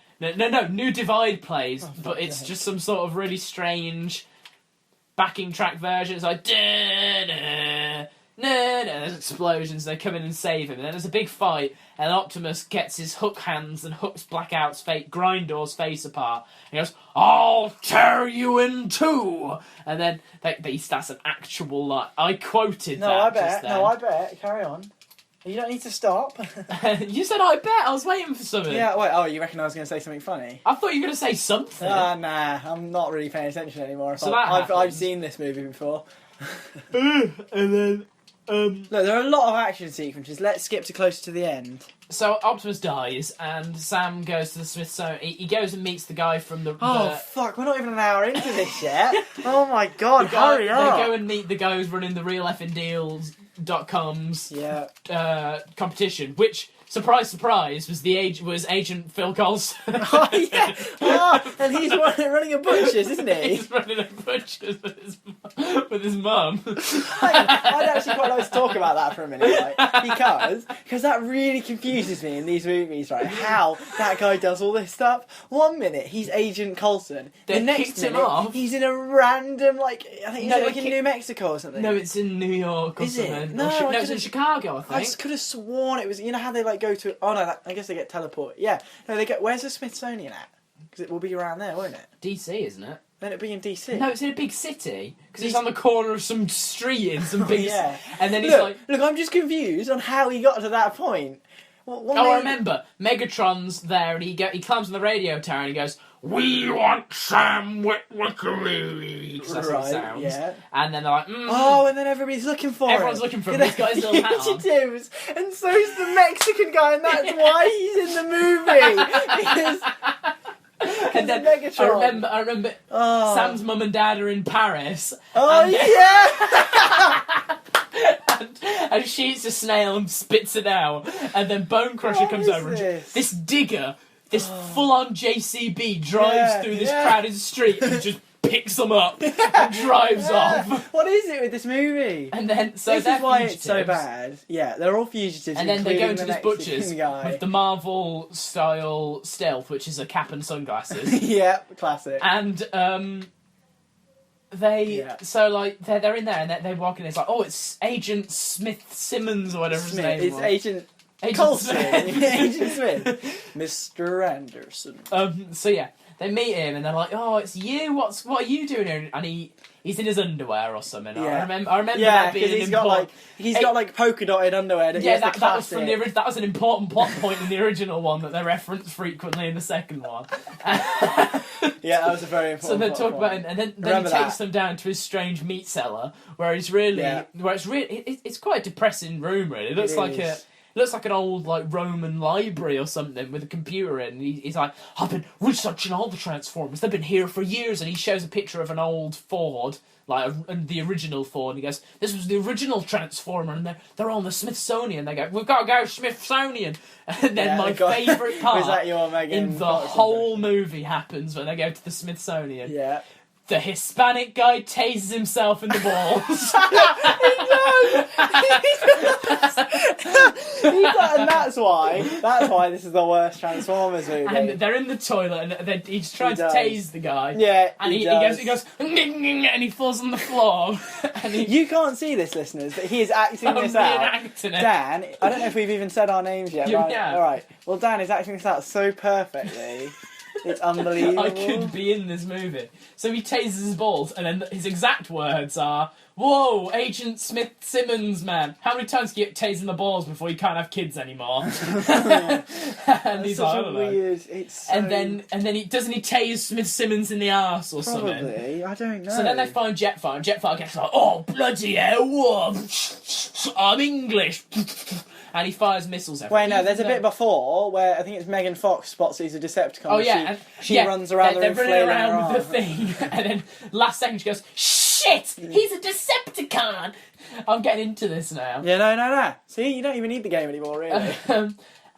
New Divide plays, but it's just some sort of really strange backing track version. It's like, there's explosions, they come in and save him, and then there's a big fight, and Optimus gets his hook hands and hooks Blackout's Grindor's face apart, and he goes, I'll tear you in two! And then, that's an actual, I quoted that I bet, carry on. You don't need to stop. You said I bet, I was waiting for something. Yeah, wait, you reckon I was going to say something funny? I thought you were going to say something. Nah, I'm not really paying attention anymore. So I've seen this movie before. And then... Look, there are a lot of action sequences. Let's skip to closer to the end. So Optimus dies, and Sam goes to the Smithsonian. He goes and meets the guy from the... fuck, we're not even an hour into this yet. Oh my god, hurry up. They go and meet the guy who's running the realfndeals.com's competition, which... Surprise, surprise! Was Agent Phil Coulson? Oh yeah! And he's running a butcher's, isn't he? He's running a butcher's with his mum. I'd actually quite like to talk about that for a minute, right? Because that really confuses me in these movies, right? How that guy does all this stuff. 1 minute he's Agent Coulson, the next minute he's in a random I think in New Mexico or something. No, it's in New York or something. It? No, it's in Chicago. I think. I just could have sworn it was. You know how they go to? Oh no, I guess they get teleported. Yeah, no, they get. Where's the Smithsonian at? Because it will be around there, won't it? DC, isn't it? Then it'll be in DC. No, it's in a big city because it's on the corner of some street in some big. Yeah. And then he's look, I'm just confused on how he got to that point. I remember Megatron's there, and he climbs on the radio tower, and he goes, "We want Sam Witwicky." That's what it sounds. Yeah. And then they're like, Oh, and then everybody's looking for him. Everyone's looking for him. He's got his little hat on. Fugitives, and so's the Mexican guy, and that's why he's in the movie. And then Megatron. I remember Sam's mum and dad are in Paris. Yeah! and shoots a snail and spits it out. And then Bone Crusher comes over and this digger, this full-on JCB drives through this crowded street and just picks them up and drives off. What is it with this movie? And then this is why it's so bad. Yeah, they're all fugitives. And then they go into this butcher's guy with the Marvel style stealth, which is a cap and sunglasses. Yeah, classic. And they're in there and they walk in. And it's like, it's Agent Simmons or whatever his name was. It's Agent Coulson. Agent Smith. Mr. Anderson. So yeah. they meet him and they're like, "Oh, it's you. What are you doing here?" And he's in his underwear or something. Yeah. I remember that being he's got like polka dotted underwear. That was from that was an important plot point in the original one that they reference frequently in the second one. Yeah, that was a very important. So they talk about it, and then he takes them down to his strange meat cellar where it's quite a depressing room. Really, it looks like an old like Roman library or something with a computer in. And he's like, "I've been researching all the Transformers. They've been here for years." And he shows a picture of an old Ford, like the original Ford. And he goes, "This was the original Transformer, and they're all in the Smithsonian." They go, "We've got to go Smithsonian." And then my favourite part in the whole movie happens when they go to the Smithsonian. Yeah. The Hispanic guy tases himself in the balls. And that's why this is the worst Transformers movie. And they're in the toilet, and he's trying to tase the guy. Yeah, and he goes, and he falls on the floor. And you can't see this, listeners, but he is acting this out. Dan, I don't know if we've even said our names yet. Right? Yeah. All right. Well, Dan is acting this out so perfectly. It's unbelievable. I could be in this movie. So he tases his balls, and then his exact words are, "Whoa, Agent Smith Simmons, man! How many times do you get tased in the balls before you can't have kids anymore?" And he's like, "I don't know." It's so... And then doesn't he tase Smith Simmons in the arse or Probably. something? I don't know. So then they find Jetfire, and Jetfire gets like, "Oh bloody hell! Whoa, I'm English." And he fires missiles everywhere. Wait, no, there's a bit before where I think it's Megan Fox spots he's a Decepticon. Oh, yeah. She runs around the room running around with the thing. And then last second she goes, "Shit! He's a Decepticon!" I'm getting into this now. Yeah, no. See, you don't even need the game anymore, really.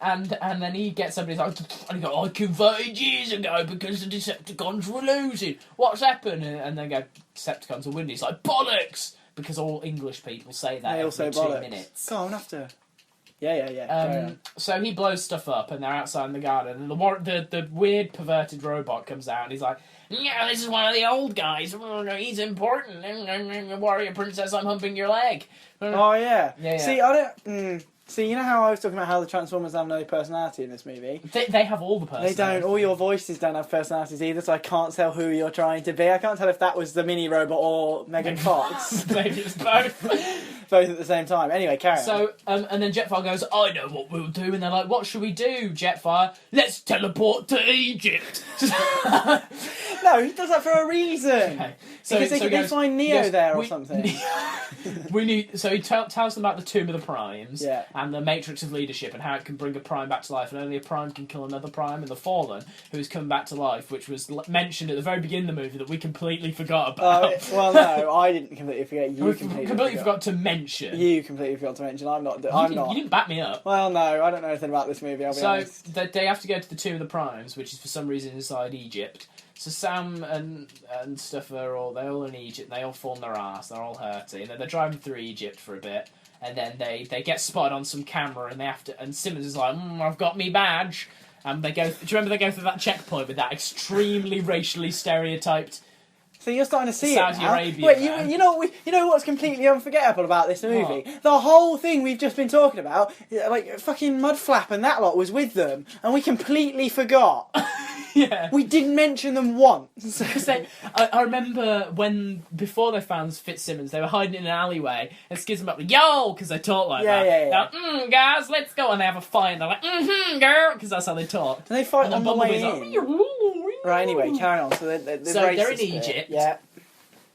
And then he gets somebody's like, and he goes, "I converted years ago because the Decepticons were losing. What's happened?" And they go, "Decepticons are winning." He's like, "Bollocks!" Because all English people say that every 2 minutes. Go on, after. Yeah. So he blows stuff up, and they're outside in the garden, and the weird perverted robot comes out, and he's like, "Yeah, this is one of the old guys. He's important. Warrior princess, I'm humping your leg." Oh yeah. Yeah. See, I don't. See, you know how I was talking about how the Transformers have no personality in this movie? They have all the personality. They don't. All your voices don't have personalities either, so I can't tell who you're trying to be. I can't tell if that was the mini robot or Megan Fox. Maybe it's both. Both at the same time. Anyway, carry on. So, and then Jetfire goes, "I know what we'll do." And they're like, "What should we do, Jetfire?" "Let's teleport to Egypt." No, he does that for a reason. Okay. Because they find Neo there or something. So he tells them about the Tomb of the Primes yeah. and the Matrix of Leadership and how it can bring a Prime back to life, and only a Prime can kill another Prime, and the Fallen, who's come back to life, which was mentioned at the very beginning of the movie that we completely forgot about. Well, no, I didn't completely forget. You completely forgot to mention. You completely forgot to mention. I'm not. You didn't back me up. Well, no, I don't know anything about this movie. I'll be honest. So they have to go to the Tomb of the Primes, which is for some reason inside Egypt. So Sam and stuff are all in Egypt. And they all fall on their ass. They're all hurty. And then they're driving through Egypt for a bit, and then they get spotted on some camera, and they have to. And Simmons is like, "I've got me badge." And they go. Do you remember they go through that checkpoint with that extremely racially stereotyped? So you're starting to see Saudi it now. Arabia. Wait, you know what's completely unforgettable about this movie? What? The whole thing we've just been talking about, like fucking Mudflap and that lot was with them, and we completely forgot. Yeah. We didn't mention them once. Because I remember before they found Fitzsimmons, they were hiding in an alleyway, and Skids them up, like, "Yo!" because they talk like that. Yeah. They're like, "Guys, let's go," and they have a fight, and they're like, girl, because that's how they talk. And they fight on the way in. Like, right, anyway, carry on. So they're in Egypt.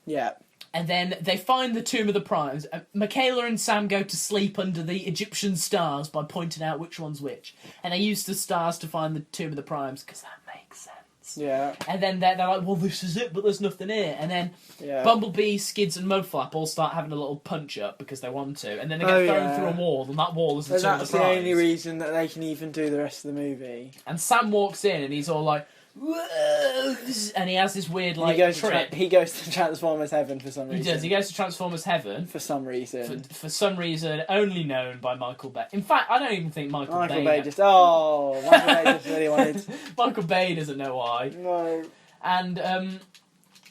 Yeah. And then they find the Tomb of the Primes. Michaela and Sam go to sleep under the Egyptian stars by pointing out which one's which. And they use the stars to find the Tomb of the Primes, because that makes sense. Yeah. And then they're like, "Well, this is it, but there's nothing here." And then Bumblebee, Skids and Mudflap all start having a little punch-up because they want to. And then they get thrown through a wall, and that wall is the Tomb of the Primes. That's the only reason that they can even do the rest of the movie. And Sam walks in, and he's all like, "Whoa," and he has this weird trip. He goes to Transformers Heaven for some reason. He does. He goes to Transformers Heaven for some reason. For some reason, only known by Michael Bay. In fact, I don't even think Michael Bay Michael Bay just really wanted. Michael Bay doesn't know why. No. And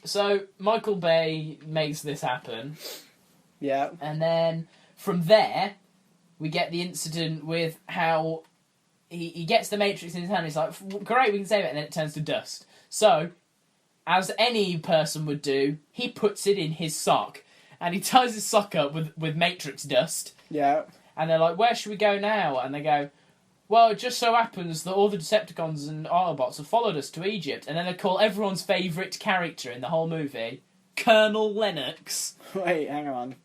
so Michael Bay makes this happen. Yeah. And then from there, we get the incident with how he gets the Matrix in his hand. He's like, great, we can save it, and then it turns to dust. So, as any person would do, he puts it in his sock, and he ties his sock up with Matrix dust. Yeah. And they're like, where should we go now? And they go, well, it just so happens that all the Decepticons and Autobots have followed us to Egypt. And then they call everyone's favourite character in the whole movie Colonel Lennox. Wait, hang on.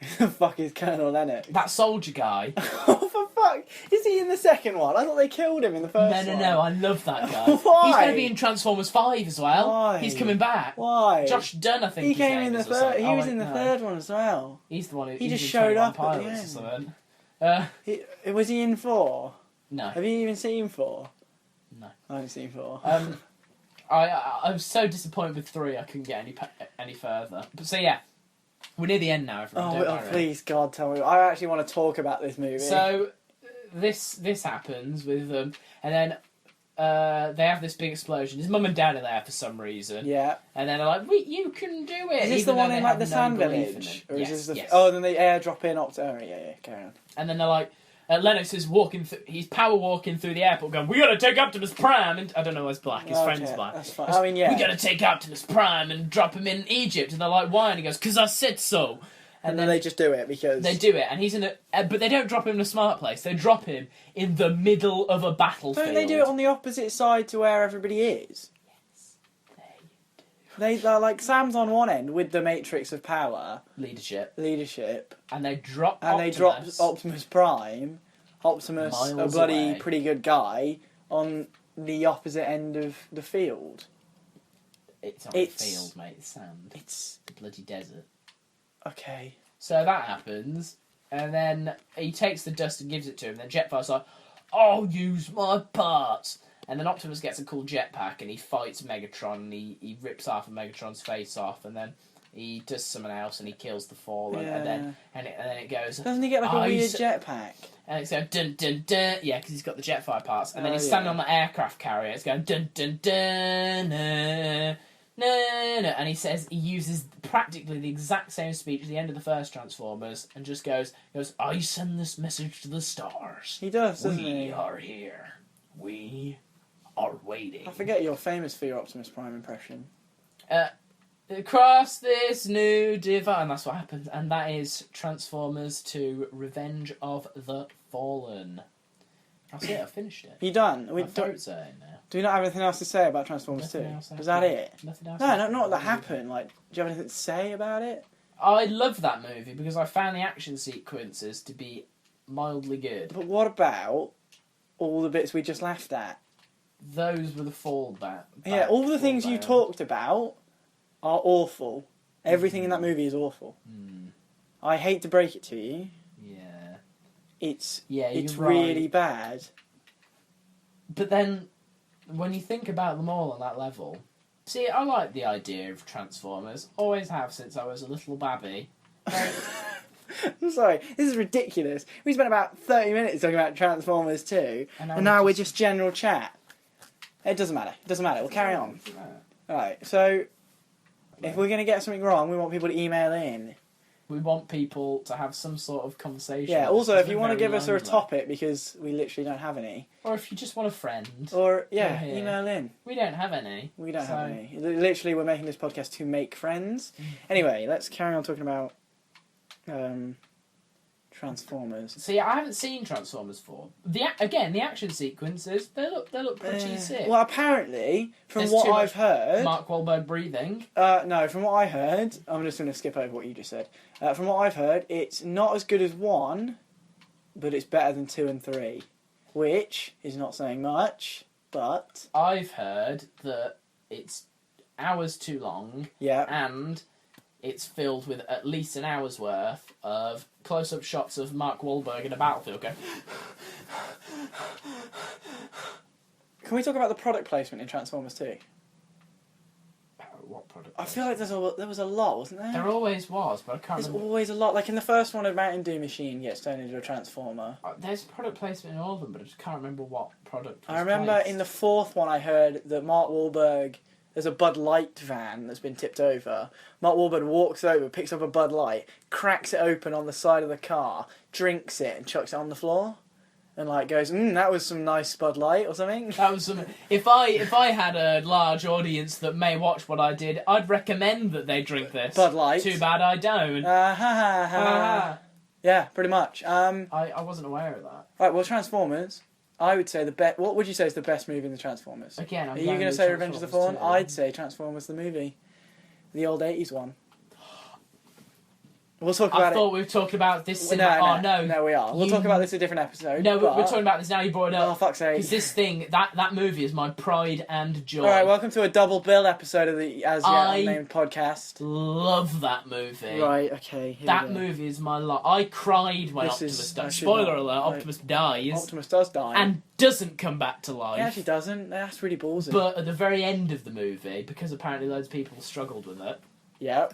Who the fuck is Colonel Lennox? That soldier guy. Oh, for fuck! Is he in the second one? I thought they killed him in the first one. No, I love that guy. Why? He's going to be in Transformers 5 as well. Why? He's coming back. Why? Josh Dunn, I think He his came name in the is, or third. something. He Oh, was wait, in the no. third one as well. He's the one who... He he's just in showed 21 up at the Pilots or end. something. Was he in 4? No. Have you even seen 4? No. I haven't seen 4. I'm so disappointed with 3. I couldn't get any further. But so yeah, we're near the end now. Everyone. Don't worry. Please, God, tell me. I actually want to talk about this movie. So this happens with them, and then they have this big explosion. His mum and dad are there for some reason. Yeah. And then they're like, you can do it. Is this even the one though in they like the have sand no belief in village? him. Or Yes, is this yes. Oh, then they airdrop in yeah, carry on. And then they're like, Lennox is walking. He's power walking through the airport, going, "We got to take Optimus Prime." And I don't know why he's black. His friend's black. That's fine. I mean, yeah. We got to take Optimus Prime and drop him in Egypt. And they're like, "Why?" And he goes, "Because I said so." And then they just do it because they do it, and he's in a. But they don't drop him in a smart place. They drop him in the middle of a battlefield. Don't they do it on the opposite side to where everybody is? Yes, they do. They're like Sam's on one end with the Matrix of Power, leadership, and they drop. they drop Optimus Prime. Optimus, Miles a bloody away. pretty good guy, on the opposite end of the field. It's not a field, mate. It's sand. It's a bloody desert. Okay. So that happens, and then he takes the dust and gives it to him. Then Jetfire's like, "I'll use my parts." And then Optimus gets a cool jetpack, and he fights Megatron, and he rips half of Megatron's face off, and then he does something else, and he kills the Fallen, Yeah. and then it goes. Doesn't he get like a weird jetpack? And it's going dun dun dun, yeah, because he's got the Jetfire parts, and then he's yeah. standing on the aircraft carrier. It's going dun dun dun, na, na, na, and he uses practically the exact same speech at the end of the first Transformers, and just goes, "I send this message to the stars. He does, doesn't We he? are here. We are waiting." I forget you're famous for your Optimus Prime impression. Across this new divide, and that's what happens, and that is Transformers 2: Revenge of the Fallen. That's it. I finished it. You done? My throat's hurting now. Do you not have anything else to say about Transformers 2? Nothing else Was that it? Nothing else. No, not that happened. Like, do you have anything to say about it? I love that movie because I found the action sequences to be mildly good. But what about all the bits we just laughed at? Those were the fallback. Yeah, all the things you talked about are awful. Everything in that movie is awful. I hate to break it to you. Yeah. It's you're really right. bad. But then, when you think about them all on that level, see, I like the idea of Transformers. Always have since I was a little babby. I'm sorry, this is ridiculous. We spent about 30 minutes talking about Transformers 2, and now we're just general chat. It doesn't matter. We'll carry on. Alright, so if we're going to get something wrong, we want people to email in. We want people to have some sort of conversation. Yeah, also, if you want to give us a lonely. topic, because we literally don't have any. Or if you just want a friend. Or, Yeah. email in. We don't have any. We don't have any. Literally, we're making this podcast to make friends. Anyway, let's carry on talking about Transformers. See, I haven't seen Transformers 4. The action sequences, they look pretty sick. Well, apparently, from There's what too much I've heard... Mark Wahlberg breathing. No, from what I heard... I'm just going to skip over what you just said. From what I've heard, it's not as good as 1, but it's better than 2 and 3. Which is not saying much, but... I've heard that it's hours too long. Yeah. And it's filled with at least an hour's worth of close-up shots of Mark Wahlberg in a battlefield going... Can we talk about the product placement in Transformers 2? What product? I feel like there was a lot, wasn't there? There always was, but I can't There's remember. always a lot. Like in the first one, a Mountain Dew machine gets turned into a Transformer. There's product placement in all of them, but I just can't remember what product was I remember placed. in the fourth one, I heard that Mark Wahlberg... There's a Bud Light van that's been tipped over. Mark Wahlberg walks over, picks up a Bud Light, cracks it open on the side of the car, drinks it, and chucks it on the floor. and like goes, that was some nice Bud Light or something. That was some. If I had a large audience that may watch what I did, I'd recommend that they drink this. Bud Light. Too bad I don't. Yeah, pretty much. I wasn't aware of that. Right, well, Transformers. I would say what would you say is the best movie in the Transformers? Again, are you going to say Revenge of the Fallen? I'd say Transformers the movie, the old 80s one. We'll talk about it. I thought we were talking about this. No, we are. We'll talk about this in a different episode. No, we're talking about this now. You brought it up. Oh, fuck's sake! Because this thing, that movie is my pride and joy. All right, welcome to a double bill episode of the As Yet Unnamed podcast. Love that movie. Right, okay. That movie is my lot. I cried when Optimus died. Spoiler alert: Optimus dies. Optimus does die and doesn't come back to life. He actually doesn't. That's really ballsy. But at the very end of the movie, because apparently loads of people struggled with it. Yeah.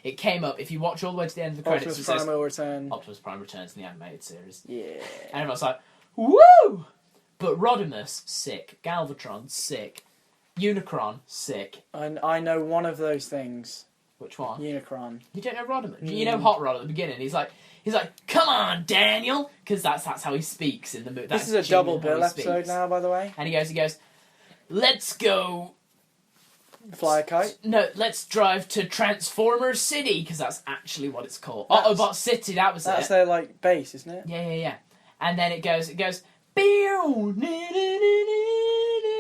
It came up, if you watch all the way to the end of the credits, Optimus Prime will return. Optimus Prime returns in the animated series. Yeah. And everyone's like, woo! But Rodimus, sick. Galvatron, sick. Unicron, sick. I know one of those things. Which one? Unicron. You don't know Rodimus? You know Hot Rod at the beginning. He's like, come on, Daniel! Because that's how he speaks in the movie. This is a double bill episode now, by the way. And he goes, let's go... Fly a kite? No, let's drive to Transformer City, because that's actually what it's called. Autobot City, that's their, base, isn't it? Yeah. And then it goes, and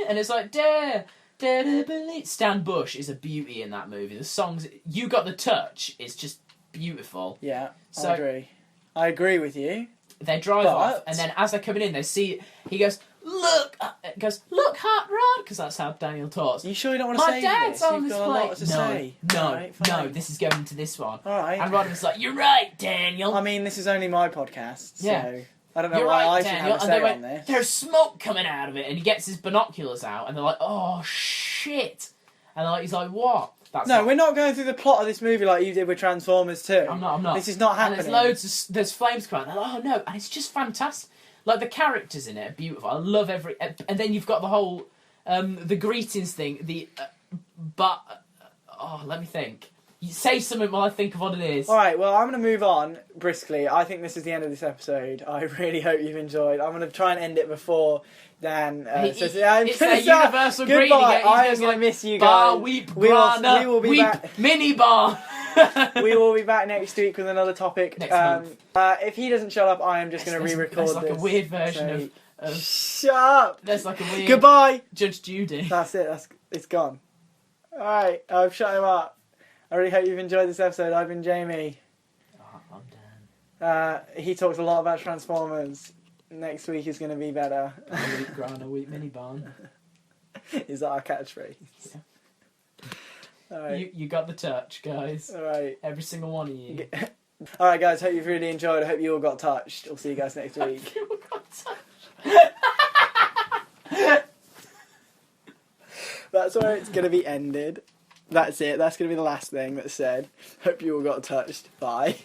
it's like, Stan Bush is a beauty in that movie. The songs, You Got the Touch, is just beautiful. Yeah, I agree with you. They drive off, and then as they're coming in, they see, he goes, look, Hot Rod, because that's how Daniel talks. You sure you don't want to say this? My dad's on this plane. No, this is going to this one. Alright. And Rodimus like, you're right, Daniel. I mean, this is only my podcast, so I don't know you're why right, I should Daniel. have a say on this. There's smoke coming out of it, and he gets his binoculars out, and they're like, oh, shit. And he's like, what? We're not going through the plot of this movie like you did with Transformers 2. I'm not. This is not happening. And there's flames coming out. They're like, oh no, and it's just fantastic. Like, the characters in it are beautiful. I love and then you've got the whole, the greetings thing, let me think. You say something while I think of what it is. Alright, well, I'm going to move on briskly. I think this is the end of this episode. I really hope you've enjoyed. I'm going to try and end it before Dan says, it's a universal greeting. Goodbye. I am going to miss you guys. Bar, weep, we will be back. Mini bar. We will be back next week with another topic. Next month. If he doesn't shut up, I am just going to re-record this. There's like a weird version of... Shut up! There's like a weird... Goodbye! Judge Judy. That's it. It's gone. Alright, I've shut him up. I really hope you've enjoyed this episode. I've been Jamie. I'm Dan. He talks a lot about Transformers. Next week is going to be better. A week mini barn. Is that our catchphrase? Yeah. Alright. You got the touch, guys. Alright. Every single one of you. Alright, guys. Hope you've really enjoyed. I hope you all got touched. We'll see you guys next week. You all got touched. That's where it's going to be ended. That's it. That's going to be the last thing that's said. Hope you all got touched. Bye.